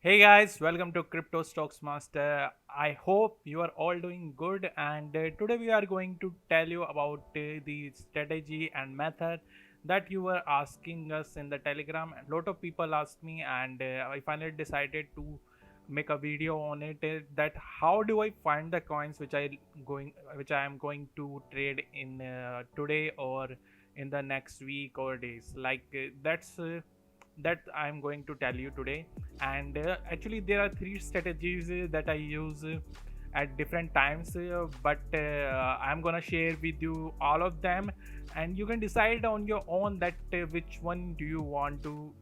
Hey guys, welcome to Crypto Stocks Master. I hope you are all doing good, and today we are going to tell you about the strategy and method that you were asking us in the Telegram. A lot of people asked me, and I finally decided to make a video on it. That how do I find the coins which I am going to trade in today or in the next week or days. That I'm going to tell you today. And actually there are three strategies that I use at different times, but I'm gonna share with you all of them, and you can decide on your own that which one do you want to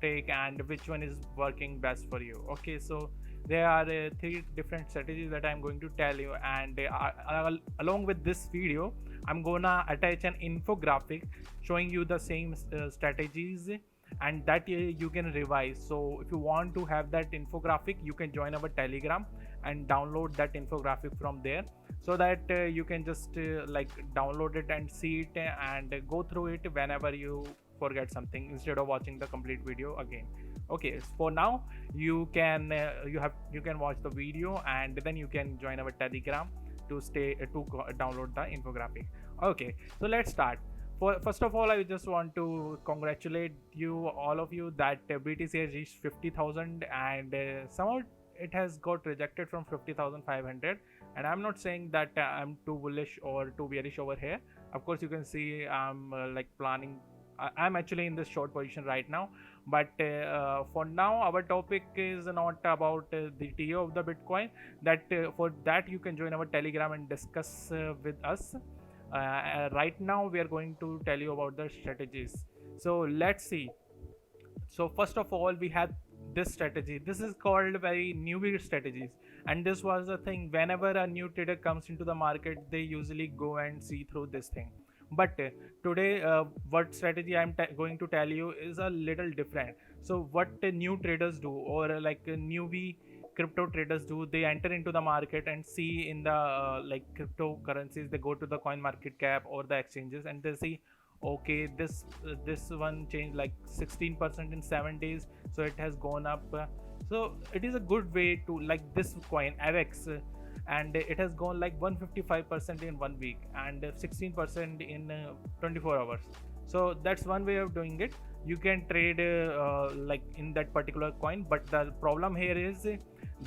take and which one is working best for you. Okay, so there are three different strategies that I'm going to tell you, and along with this video I'm gonna attach an infographic showing you the same strategies, and that you can revise. So if you want to have that infographic, you can join our Telegram and download that infographic from there, so that you can just download it and see it and go through it whenever you forget something, instead of watching the complete video again. Okay, for now you can watch the video and then you can join our Telegram to download the infographic. Okay, so let's start. First of all, I just want to congratulate you, all of you, that BTC has reached 50,000, and somehow it has got rejected from 50,500. And I'm not saying that I'm too bullish or too bearish over here. Of course, you can see I'm planning. I'm actually in this short position right now, but for now, our topic is not about the TO of the Bitcoin. That for that you can join our Telegram and discuss with us. Right now we are going to tell you about the strategies. So let's see. So first of all, we have this strategy. This is called very newbie strategies, and this was the thing. Whenever a new trader comes into the market, they usually go and see through this thing. But today, what strategy going to tell you is a little different. So what new traders do, or newbie crypto traders do, they enter into the market and see in the cryptocurrencies. They go to the coin market cap or the exchanges, and they see, okay, this one changed like 16% in 7 days, so it has gone up. So it is a good way to, like, this coin avex, and it has gone like 155% in 1 week and 16% in 24 hours. So that's one way of doing it. You can trade in that particular coin, but the problem here is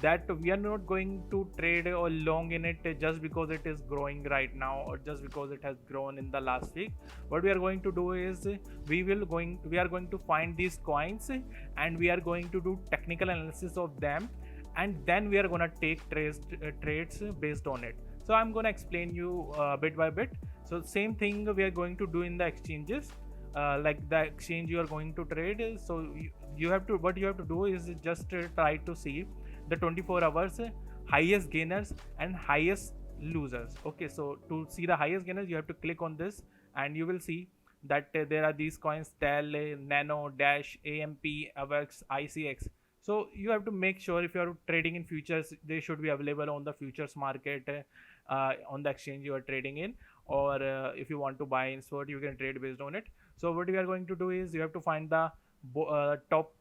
that we are not going to trade or long in it just because it is growing right now or just because it has grown in the last week. What we are going to do is we are going to find these coins, and we are going to do technical analysis of them, and then we are going to take trades based on it. So I'm going to explain you bit by bit. So same thing we are going to do in the exchanges. Like the exchange you are going to trade, so you have to, what you have to do is just try to see the 24 hours highest gainers and highest losers. Okay, so to see the highest gainers, you have to click on this, and you will see that there are these coins: TEL, Nano, Dash, AMP, AVAX, ICX. So you have to make sure, if you are trading in futures, they should be available on the futures market, on the exchange you are trading in, or if you want to buy in spot, you can trade based on it. So what we are going to do is, you have to find the top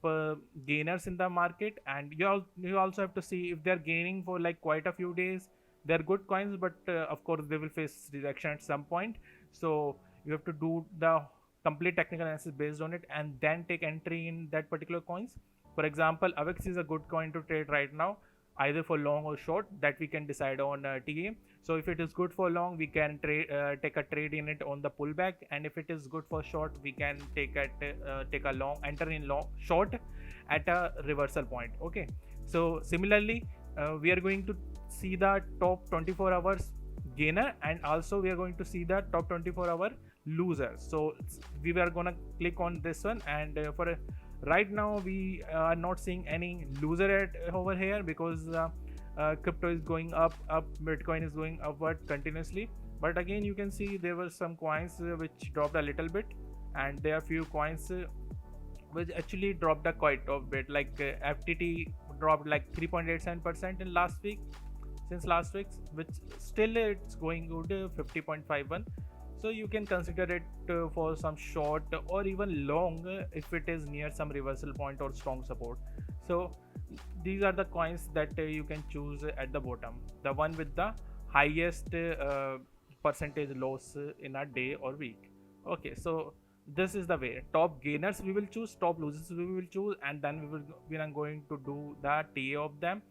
gainers in the market, and you also have to see if they're gaining for like quite a few days. They're good coins, but of course they will face rejection at some point. So you have to do the complete technical analysis based on it, and then take entry in that particular coins. For example, AVEX is a good coin to trade right now, either for long or short. That we can decide on TA. So if it is good for long, we can take a trade in it on the pullback, and if it is good for short, we can take a long, enter in long short at a reversal point. Okay, so similarly, we are going to see the top 24 hours gainer, and also we are going to see the top 24-hour loser. So we are gonna click on this one, and for right now we are not seeing any loser over here, because crypto is going up, Bitcoin is going upward continuously. But again, you can see there were some coins which dropped a little bit, and there are few coins which actually dropped a quite a bit. Like FTT dropped like 3.87% in last week, since last week, which still it's going good, 50.51. So you can consider it for some short or even long if it is near some reversal point or strong support. So these are the coins that you can choose at the bottom, the one with the highest percentage loss in a day or week. Okay, so this is the way. Top gainers we will choose, top losers we will choose, and then we are going to do the TA of them.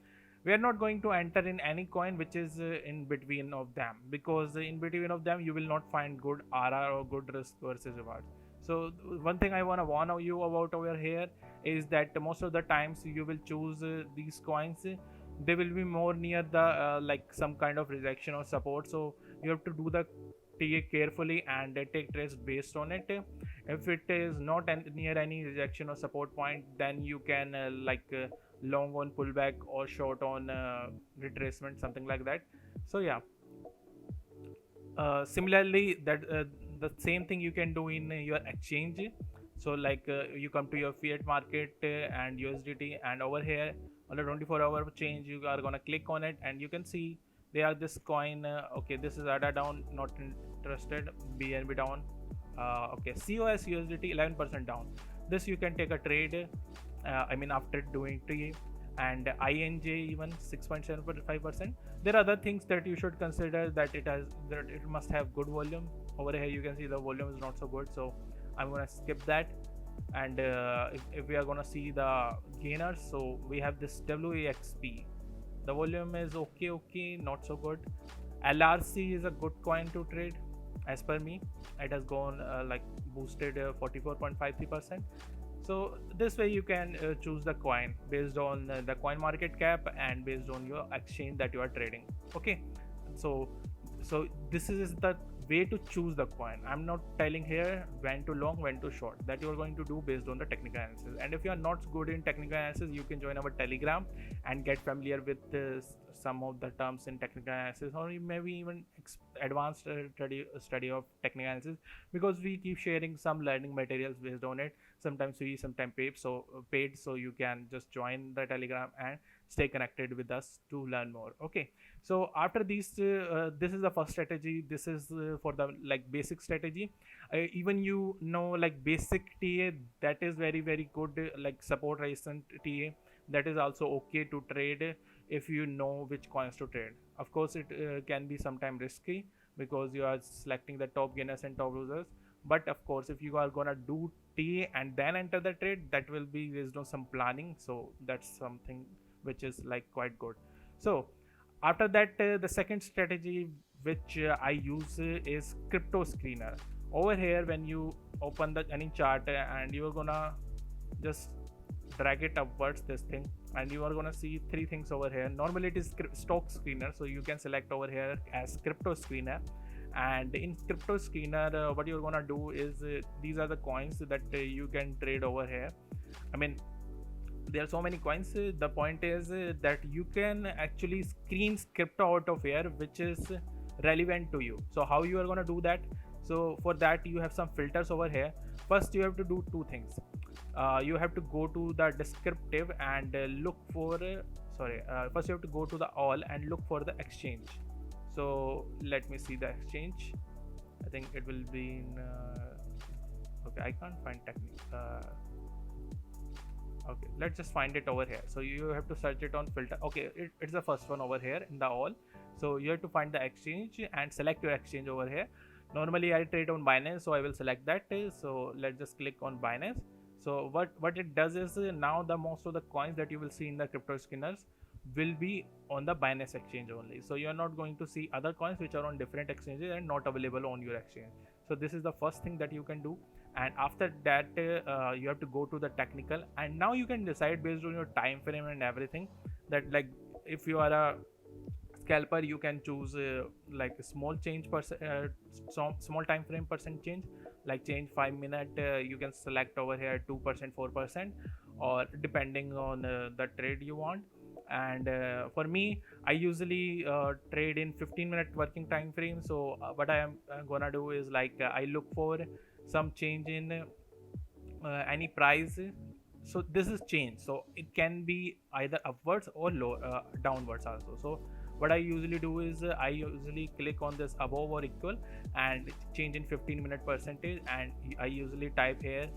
We are not going to enter in any coin which is in between of them, because in between of them you will not find good RR or good risk versus reward. So one thing I want to warn you about over here is that most of the times you will choose these coins, they will be more near the like some kind of rejection or support. So you have to do the TA carefully and take trades based on it. If it is not near any rejection or support point, then you can long on pullback or short on retracement, something like that. So yeah, similarly that the same thing you can do in your exchange. So you come to your fiat market and USDT, and over here on the 24-hour change you are gonna click on it and you can see they are this coin. Okay, this is ADA down, not interested. BNB down. Okay, COS USDT 11% down. This you can take a trade, I mean after doing trade. And INJ even 6.75%. There are other things that you should consider, that it must have good volume. Over here you can see the volume is not so good, so I'm gonna skip that. And if we are gonna see the gainers, so we have this WAXP. The volume is okay, not so good. LRC is a good coin to trade as per me. It has gone boosted 44.53%. So this way you can choose the coin based on the coin market cap and based on your exchange that you are trading. Okay, so this is the way to choose the coin. I'm not telling here when to long, when to short. That you are going to do based on the technical analysis. And if you are not good in technical analysis, you can join our Telegram and get familiar with some of the terms in technical analysis, or maybe even advanced study of technical analysis, because we keep sharing some learning materials based on it. Sometimes free, sometimes paid. So you can just join the Telegram and stay connected with us to learn more. Okay, so after these this is the first strategy. This is for the basic strategy. Even basic TA, that is very good. Support resistant TA, that is also okay to trade if you know which coins to trade. Of course it can be sometimes risky because you are selecting the top gainers and top losers, but of course if you are gonna do TA and then enter the trade, that will be based on some planning. So that's something which is quite good. So after that, the second strategy which I use is crypto screener. Over here, when you open the any chart and you are gonna just drag it upwards, this thing, and you are gonna see three things over here. Normally it is stock screener, so you can select over here as crypto screener. And in crypto screener, what you're gonna do is these are the coins that you can trade over here. I mean, there are so many coins. The point is that you can actually screen crypto out of here which is relevant to you. So how you are going to do that? So for that you have some filters over here. First you have to do two things. You have to go to the descriptive and look for first you have to go to the all and look for the exchange. So let me see the exchange. I think it will be in okay, I can't find technique. Okay, let's just find it over here. So you have to search it on filter. Okay, it's the first one over here in the all. So you have to find the exchange and select your exchange over here. Normally I trade on Binance, so I will select that. So let's just click on Binance. So what it does is now the most of the coins that you will see in the crypto scanners will be on the Binance exchange only. So you are not going to see other coins which are on different exchanges and not available on your exchange. So this is the first thing that you can do. And after that you have to go to the technical, and now you can decide based on your time frame and everything that if you are a scalper, you can choose a small change small time frame percent change, like change 5 minute. You can select over here 2%, 4%, or depending on the trade you want. And for me, I usually trade in 15-minute working time frame. So what I am gonna do is I look for some change in any price. So this is change, so it can be either upwards or downwards also. So what I usually do is I usually click on this above or equal and change in 15-minute percentage, and I usually type here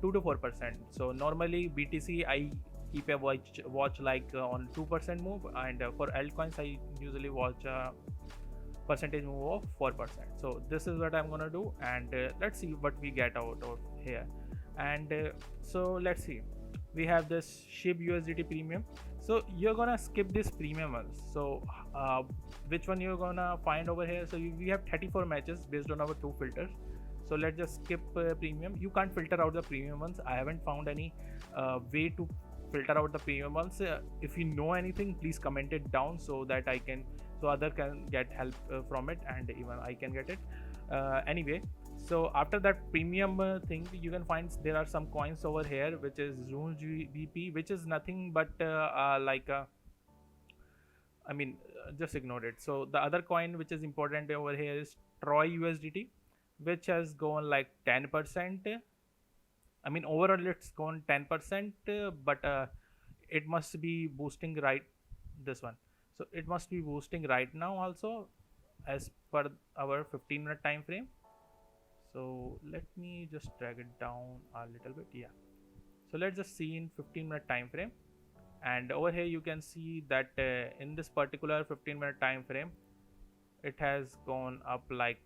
2 to 4%. So normally BTC I keep a watch like on 2% move, and for altcoins I usually watch percentage move of 4%. So this is what I'm gonna do, and let's see what we get out of here. And so let's see, we have this SHIB USDT premium. So you're gonna skip this premium ones. So which one you're gonna find over here? So we have 34 matches based on our two filters. So let's just skip premium. You can't filter out the premium ones. I haven't found any way to filter out the premium ones. If you know anything, please comment it down so that I can, so other can get help from it, and even I can get it. Anyway, so after that premium thing, you can find there are some coins over here, which is Zoom GBP, which is nothing but like I mean, just ignore it. So the other coin which is important over here is Troy USDT, which has gone like 10%. I mean, overall it's gone 10%, but it must be boosting right, this one. So it must be boosting right now also, as per our 15-minute time frame. So let me just drag it down a little bit. Yeah. So let's just see in 15-minute time frame, and over here you can see that in this particular 15-minute time frame, it has gone up like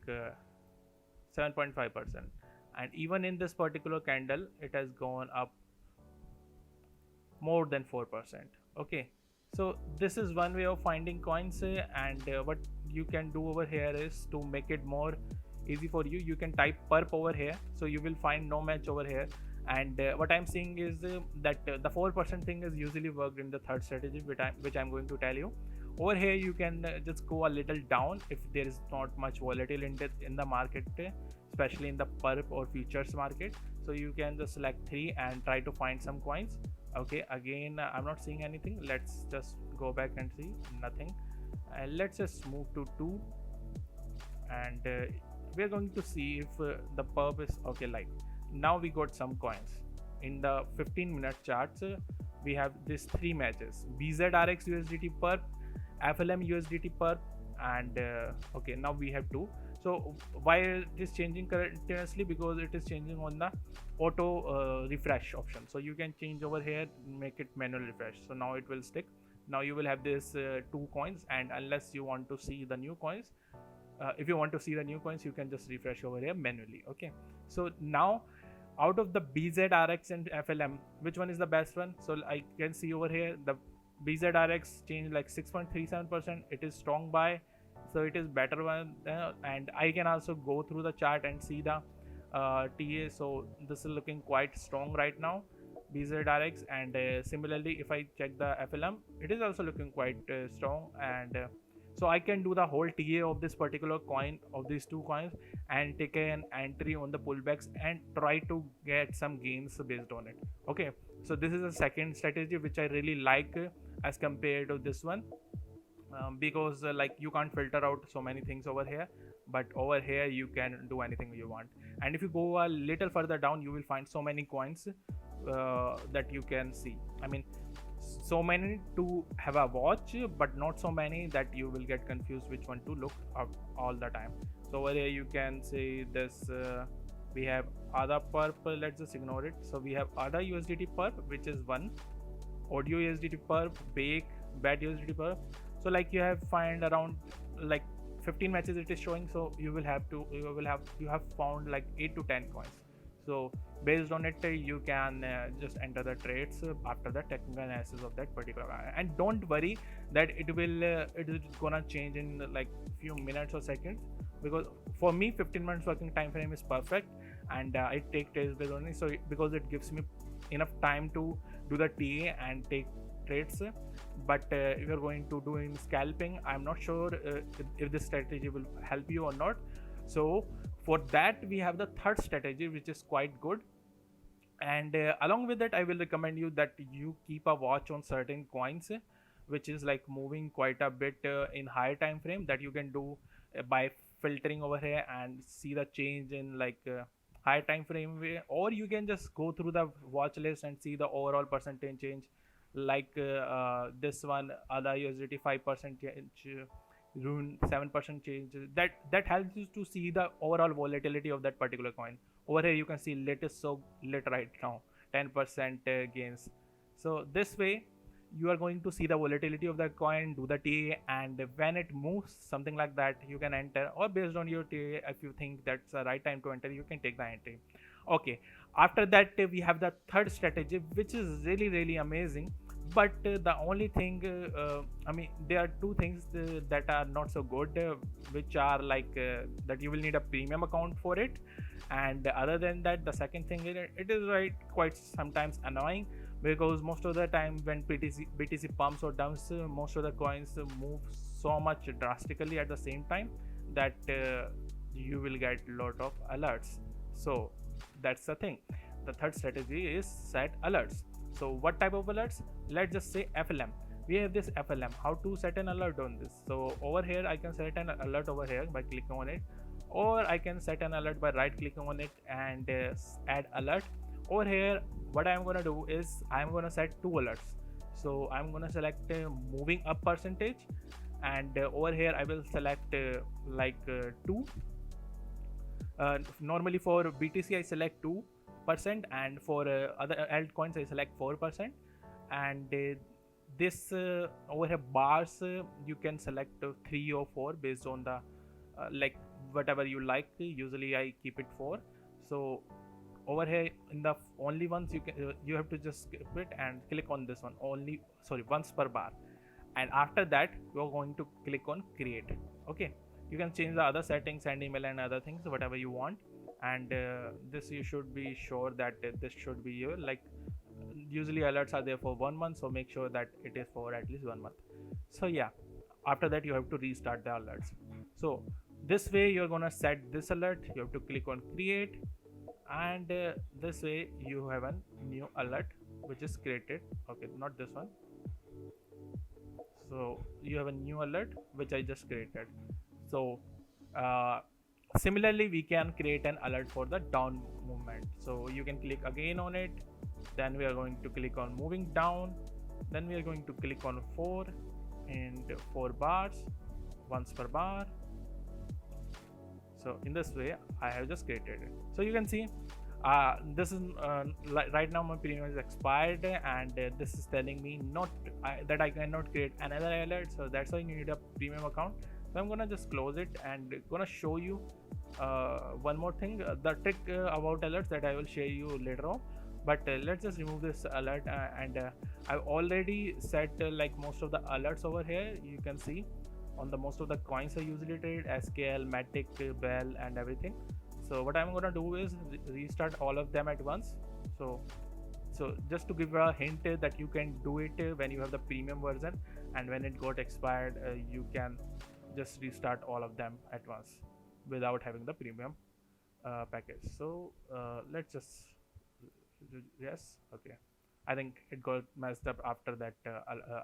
7.5%, and even in this particular candle it has gone up more than 4%. Okay, so this is one way of finding coins, and what you can do over here is to make it more easy for you. You can type perp over here, so you will find no match over here. And what I'm seeing is that the 4% thing is usually worked in the third strategy, which I'm going to tell you. Over here you can just go a little down if there is not much volatility in the market, especially in the perp or futures market. So you can just select 3 and try to find some coins. Okay, again I'm not seeing anything. Let's just go back and see, nothing. And let's just move to 2, and we're going to see if the perp is okay. Like now we got some coins in the 15-minute charts. We have these 3 matches: BZRX USDT perp, FLM USDT perp, and okay, now we have 2. So why it is changing continuously? Because it is changing on the auto refresh option. So you can change over here, make it manual refresh. So now it will stick. Now you will have this 2 coins, and unless you want to see the new coins, if you want to see the new coins, you can just refresh over here manually. Okay, so now out of the BZRX and FLM, which one is the best one? So I can see over here the BZRX changed like 6.37%. It is strong buy, so it is better one, and I can also go through the chart and see the TA. So this is looking quite strong right now, BZRX, and similarly if I check the FLM, it is also looking quite strong. And so I can do the whole TA of this particular coin, of these 2 coins, and take an entry on the pullbacks and try to get some gains based on it. Okay, so this is a second strategy which I really like as compared to this one, because like you can't filter out so many things over here, but over here you can do anything you want. And if you go a little further down, you will find so many coins that you can see. I mean, so many to have a watch, but not so many that you will get confused which one to look up all the time. So over here you can see this, we have ADA perp. Let's just ignore it. So we have ADA USDT perp, which is 1, audio USDT perp, bake bad USDT perp. So like you have find around like 15 matches it is showing. So you have found like 8 to 10 coins. So based on it, you can just enter the trades after the technical analysis of that particular guy. And don't worry that it is gonna change in like few minutes or seconds, because for me 15 minutes working time frame is perfect, and I take trades based on it. So because it gives me enough time to do the TA and take trades. But if you're going to do in scalping, I'm not sure if this strategy will help you or not. So for that we have the third strategy, which is quite good. And along with that, I will recommend you that you keep a watch on certain coins, which is like moving quite a bit in higher time frame, that you can do by filtering over here and see the change in like higher time frame way. Or you can just go through the watch list and see the overall percentage change, like this one, other USDT 5% change, Rune 7% change. That helps you to see the overall volatility of that particular coin. Over here you can see lit is so lit right now, 10% gains. So this way you are going to see the volatility of the coin, do the TA, and when it moves something like that, you can enter, or based on your TA, if you think that's the right time to enter, you can take the entry. Okay, after that we have the third strategy, which is really amazing. But the only thing, I mean, there are two things that are not so good, which are like that you will need a premium account for it. And other than that, the second thing is it is right quite sometimes annoying, because most of the time when BTC pumps or dumps, most of the coins move so much drastically at the same time that you will get a lot of alerts. So that's the thing. The third strategy is set alerts. So what type of alerts? Let's just say FLM. We have this FLM. How to set an alert on this? So over here I can set an alert over here by clicking on it, or I can set an alert by right clicking on it and add alert. Over here what I'm gonna do is I'm gonna set two alerts. So I'm gonna select moving up percentage, and over here I will select like 2. Normally for BTC I select 2%, and for other altcoins I select 4%. And this over here bars, you can select 3 or 4 based on the like whatever you like. Usually I keep it 4. So over here in the only ones, you can you have to just skip it and click on this one only, sorry, once per bar. And after that you're going to click on create. Okay, you can change the other settings, send email and other things, whatever you want. And this you should be sure that this should be your, like, usually alerts are there for 1 month, so make sure that it is for at least 1 month. So yeah, after that you have to restart the alerts. So this way you're gonna set this alert, you have to click on create, and this way you have a new alert which is created. Okay, not this one. So you have a new alert which I just created. So uh, similarly we can create an alert for the down movement. So you can click again on it, then we are going to click on moving down, then we are going to click on 4 and 4 bars, once per bar. So in this way I have just created it. So you can see this is right now my premium is expired, and this is telling me not that I cannot create another alert. So that's why you need a premium account. So I'm gonna just close it and gonna show you one more thing, the trick about alerts that I will share you later on. But let's just remove this alert, and I've already set like most of the alerts over here. You can see on the most of the coins I usually trade, SKL, Matic, Bell and everything. So what I'm gonna do is restart all of them at once. So just to give a hint that you can do it when you have the premium version, and when it got expired you can just restart all of them at once without having the premium package. So let's just, yes, okay, I think it got messed up after that.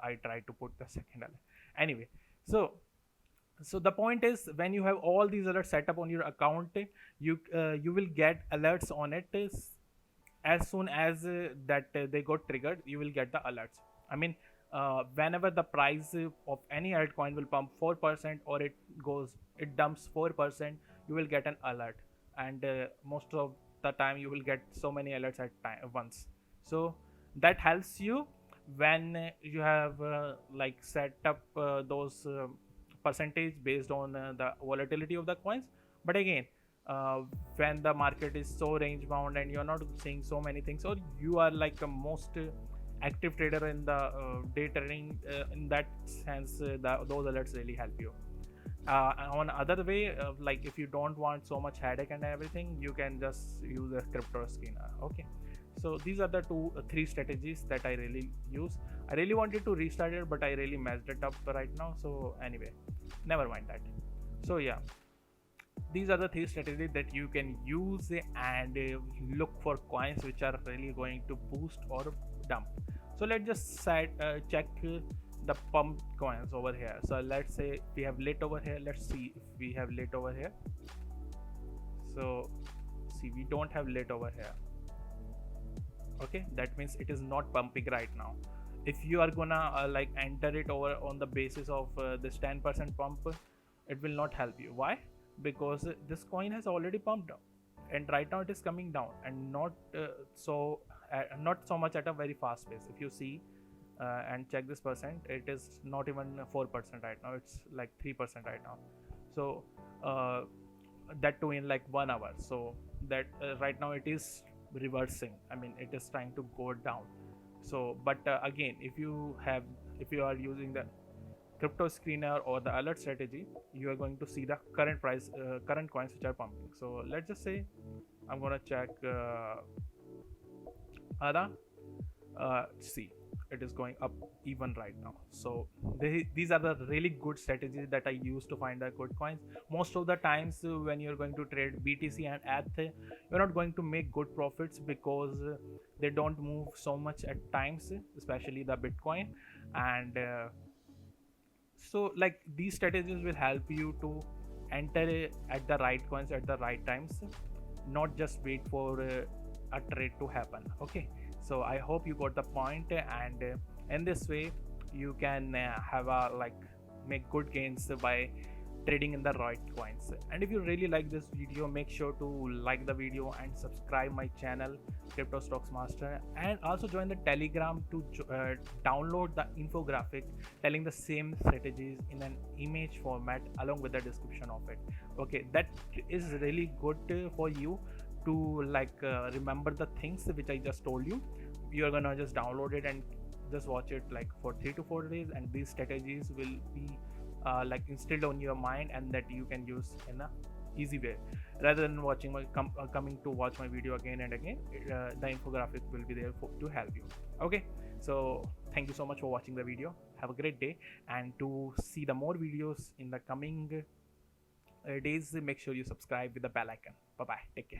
I tried to put the second alert anyway. So the point is, when you have all these alerts set up on your account, you will get alerts on it as soon as that they got triggered. You will get the alerts. I mean, whenever the price of any altcoin will pump 4%, or it dumps 4%, you will get an alert. And most of the time you will get so many alerts at once. So that helps you when you have like set up those percentage based on the volatility of the coins. But again, when the market is so range bound and you're not seeing so many things, or you are like a most active trader in the day trading, in that sense those alerts really help you. On other way, like if you don't want so much headache and everything, you can just use a crypto scanner. Okay, so these are the three strategies that I really use. I really wanted to restart it, but I really messed it up right now. So anyway, never mind that. So yeah, these are the three strategies that you can use and look for coins which are really going to boost or dump. So let's just check the pump coins over here. So let's say we have lit over here. Let's see if we have lit over here. So see, we don't have lit over here. Okay, that means it is not pumping right now. If you are gonna like enter it over on the basis of this 10% pump, it will not help you. Why? Because this coin has already pumped up, and right now it is coming down and not so not so much at a very fast pace. If you see and check this percent, it is not even 4% right now, it's like 3% right now. So uh, that too in like 1 hour. So that right now it is reversing, I mean it is trying to go down. So but again, if you are using the crypto screener or the alert strategy, you are going to see the current price, current coins which are pumping. So let's just say I'm gonna check ADA. See, it is going up even right now. So these are the really good strategies that I use to find the good coins. Most of the times when you're going to trade BTC and ETH, you're not going to make good profits because they don't move so much at times, especially the Bitcoin. And so like these strategies will help you to enter at the right coins at the right times, not just wait for a trade to happen. Okay, so I hope you got the point, and in this way you can have a like make good gains by trading in the right coins. And if you really like this video, make sure to like the video and subscribe my channel Crypto Stocks Master, and also join the Telegram to download the infographic telling the same strategies in an image format along with the description of it. Okay, that is really good for you to like remember the things which I just told you. You're gonna just download it and just watch it like for 3 to 4 days, and these strategies will be like instilled on your mind, and that you can use in a easy way rather than watching my coming to watch my video again and again. The infographic will be there to help you. Okay, so thank you so much for watching the video. Have a great day, and to see the more videos in the coming days, make sure you subscribe with the bell icon. Bye bye, take care.